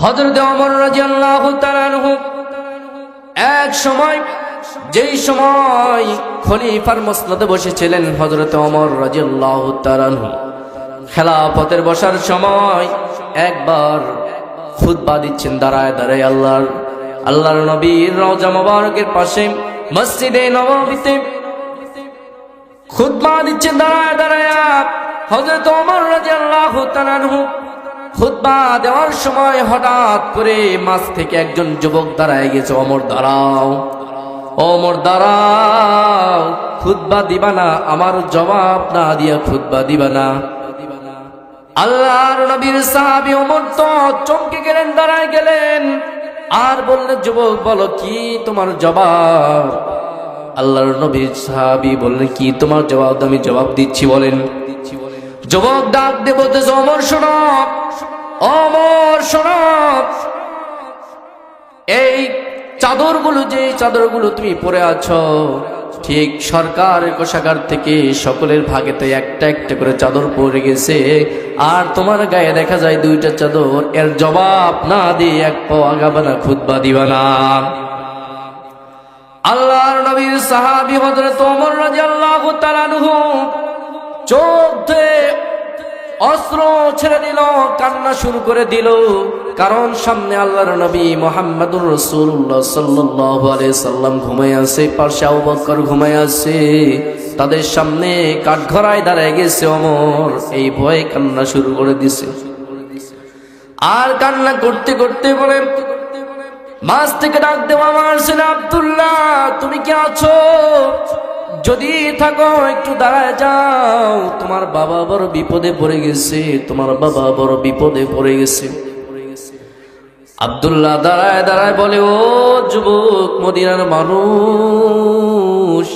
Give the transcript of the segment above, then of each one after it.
হযরত ওমর রাদিয়াল্লাহু তাআলা আনহু এক সময়, যেই সময় খলিফার মসনদে বসেছিলেন হযরত ওমর রাদিয়াল্লাহু তাআলা আনহু, খেলাফতের বসার সময় একবার খুতবা দিচ্ছেন দাঁড়ায় দাঁড়ায় আল্লাহর নবীর রওজা মোবারকের পাশে মসজিদে নববীতে খুতবা দিচ্ছেন দাঁড়ায় দাঁড়ায় হযরত ওমর রাদিয়াল্লাহু তাআলা আনহু। খুতবা দেওয়ার সময় হঠাৎ করে মাঝ থেকে একজন যুবক দাঁড়ায় গেছে। ওমর দাঁড়াও, ওমর দাঁড়াও, খুতবা দিবা না? আমার জবাব না দিয়া খুতবা দিবা না? আল্লাহর নবীর সাহাবী ওমর তো চমকে গেলেন, দাঁড়ায় গেলেন আর বললেন, যুবক বলো কি তোমার জবাব? আল্লাহর নবীর সাহাবী বললেন, কি তোমার জবাব? আমি জবাব দিচ্ছি, বলেন। যুবক ডাক দিয়ে বলতেছে, ওমর শোনো, ওমর শোনো, এই চাদরগুলো, যে চাদরগুলো তুমি পরে আছো, ঠিক সরকারের কোষাগার থেকে সকলের ভাগেতে একটা একটা করে চাদর পরে গেছে, আর তোমার গায়ে দেখা যায় দুইটা চাদর। এর জবাব না দিয়ে এক পাও আগাবা না, খুতবা দিবা না? আল্লাহর নবীর সাহাবী হযরত ওমর রাদিয়াল্লাহু তাআলা আনহু চোখ ধুয়ে অস্ত্র ছেড়ে দিল, কান্না শুরু করে দিল। কারণ সামনে আল্লাহর নবী মুহাম্মদুর রাসূলুল্লাহ সাল্লাল্লাহু আলাইহি সাল্লাম ঘুমায় আছে, পাশে আবু বকর ঘুমায় আছে, তাদের সামনে কাঠগড়ায় দাঁড়ায় গেছে ওমর। এই ভয়ে কান্না শুরু করে দিছে, আর কান্না করতে করতে বলে, মাঝ থেকে ডাক দেওয়া, আমার ছেলে আব্দুল্লাহ, তুমি কি আছো? যদি থাকো একটু দাঁড়ায় যাও, তোমার বাবা বড় বিপদে পড়ে গেছে, তোমার বাবা বড় বিপদে পড়ে গেছে। আব্দুল্লাহ দাঁড়ায় দাঁড়ায় বলে, ও যুবক, মদিনার মানুষ,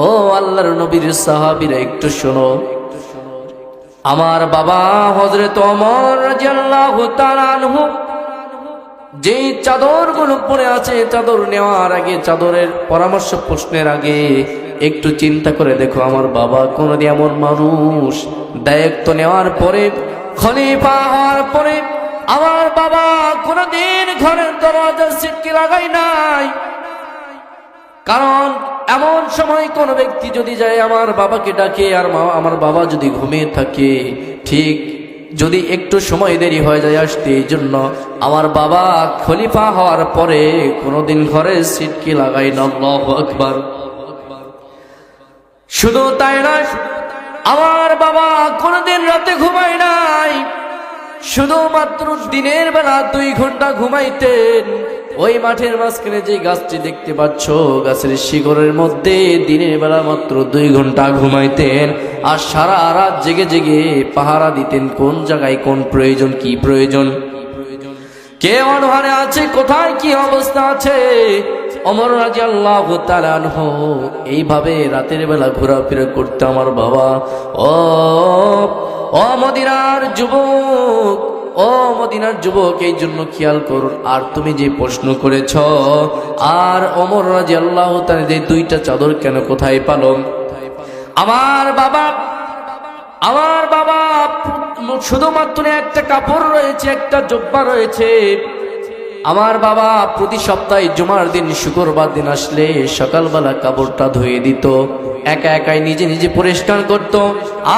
ও আল্লাহর নবীর সাহাবীরা, একটু শোনো, আমার বাবা হযরত ওমর রাদিয়াল্লাহু তাআলা আনহু যে চাদরগুলো পরে আছে, চাদর নেওয়ার আগে, চাদরের পরামর্শ প্রশ্নের আগে একটু চিন্তা করে দেখো, আমার বাবা কোনদিন এমন মানুষ, দায়িত্ব নেওয়ার পরে, খলিফা হওয়ার পরে আমার বাবা কোনদিন ঘরের দরজার সিটকে লাগাই নাই। কারণ এমন সময় কোন ব্যক্তি যদি যায় আমার বাবাকে ডাকে, আর আমার বাবা যদি ঘুমিয়ে থাকে, ঠিক যদি একটু সময় দেরি হয়ে যায় আসতে, এই জন্য আমার বাবা খলিফা হওয়ার পরে কোনদিন ঘরে সিটকি লাগাই না। আল্লাহু আকবার। শুধু তাই নয়, আমার বাবা কোনদিন রাতে ঘুমায় নাই, শুধুমাত্র দিনের বেলা 2 ঘন্টা ঘুমাইতেন। ওই মাঠের মাঝখানে যে গাছটি দেখতে পাচ্ছ, গাছের শিকড়ের মধ্যে দিনের বেলা মাত্র 2 ঘন্টা ঘুমাইতেন, আর সারা রাত জেগে জেগে পাহারা দিতেন, কোন জায়গায় কোন প্রয়োজন, কি প্রয়োজন, কে অনহারে আছে, কোথায় কি অবস্থা আছে। ওমর রাদিয়াল্লাহু তাআলা আনহু এইভাবে রাতের বেলা ঘোরাফেরা করতে আমার বাবা। ও মদিনার যুবক, ও মদিনার যুবক, এই জন্য খেয়াল করুন। আর তুমি যে প্রশ্ন করেছ, আর ওমর রাদিয়াল্লাহু তাআলা যে 2টা চাদর কেন, কোথায় পালন? আমার বাবা শুধুমাত্র একটা কাপড় রয়েছে, একটা জুব্বা রয়েছে। আমার বাবা প্রতি সপ্তাহে জুমার দিন, শুক্রবার দিন আসলে সকালবেলা কাপড়টা ধুয়ে দিত, একা একাই নিজে নিজে পরিষ্কার করত,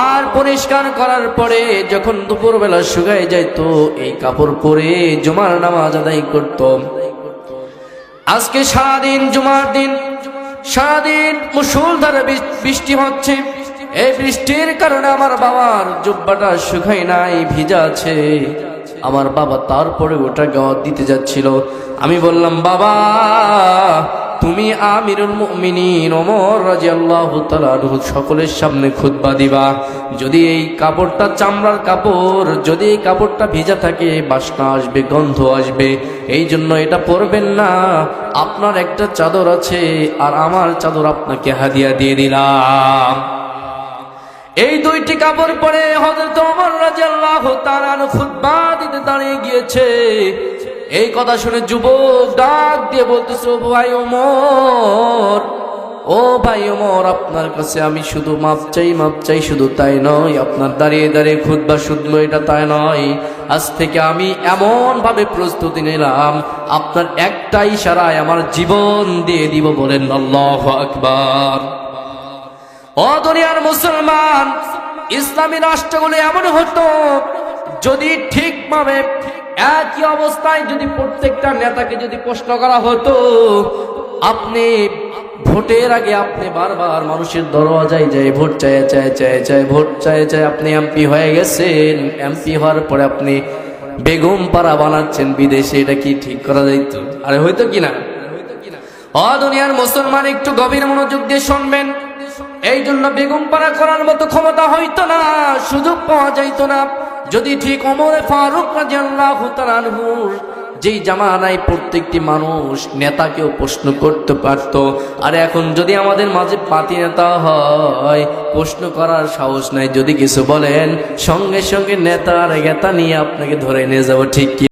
আর পরিষ্কার করার পরে যখন দুপুরবেলা শুকায় যাইত, এই কাপড় পরে জুমার নামাজ আদায় করত। আজকে সারাদিন জুমার দিন, সারাদিন মুষলধারে বৃষ্টি হচ্ছে, এই বৃষ্টির কারণে আমার বাবার জুব্বাটা শুকায় নাই, ভিজা আছে। আমার বাবা তারপরে ওটা গাওয়াত দিতে যাচ্ছিল। আমি বললাম, বাবা তুমি আমিরুল মুমিনিন ওমর রাদিয়াল্লাহু তাআলা আনহু সকলের সামনে খুতবা দিবা, যদি এই কাপড়টা চামড়ার কাপড়, যদি এই কাপড়টা ভিজা থাকে বাসনা আসবে, গন্ধ আসবে, এই জন্য এটা পরবেন না। আপনার একটা চাদর আছে, আর আমার চাদর আপনাকে হাদিয়া দিয়ে দিলাম। এই 2টি কাপড় পরে হযরত ওমর রাদিয়াল্লাহু তাআলা খুতবা দিতে দাঁড়িয়ে গিয়েছে। এই কথা শুনে যুবক ডাক দিয়ে বলতেছে, ভাই ওমর, ও ভাই ওমর, আপনার কাছে আমি শুধু মাপ চাই, শুধু তাই নয়, আপনার দাঁড়িয়ে দাঁড়িয়ে খুতবা শুনবো এটা তাই নয়, আজ থেকে আমি এমন ভাবে প্রস্তুতি নিলাম, আপনার একটা ইশারায় আমার জীবন দিয়ে দিব। বলেন আল্লাহু আকবার। ও দুনিয়ার মুসলমান, ইসলামী রাষ্ট্রগুলো এমন হতো যদি ঠিকভাবে একই অবস্থায় যদি প্রত্যেকটা নেতাকে যদি প্রশ্ন করা হতো, আপনি ভোটের আগে আপনি বারবার মানুষের দরওয়াজায় যায় ভোট চায় আপনি এমপি হয়ে গেছেন, এমপি হওয়ার পরে আপনি বেগম পাড়া বানাচ্ছেন বিদেশে, এটা কি ঠিক করা যাইতো? আরে হয়তো কিনা? ও দুনিয়ার মুসলমান, একটু গভীর মনোযোগ দিয়ে শুনবেন। এই জন্য বেগম পাড়া করার মতো ক্ষমতা হইতো না, সুযোগ পাওয়া যাইতো না যদি ঠিক ওমর ফারুক রাদিয়াল্লাহু তাআলা আনহু যেই জামানায় প্রত্যেকটি মানুষ নেতাকেও প্রশ্ন করতে পারত, আর এখন যদি আমাদের মাঝে পাতি নেতা হয়, প্রশ্ন করার সাহস নাই, যদি কিছু বলেন সঙ্গে সঙ্গে নেতার গেতা নিয়ে আপনাকে ধরে নিয়ে যাবো, ঠিক কি?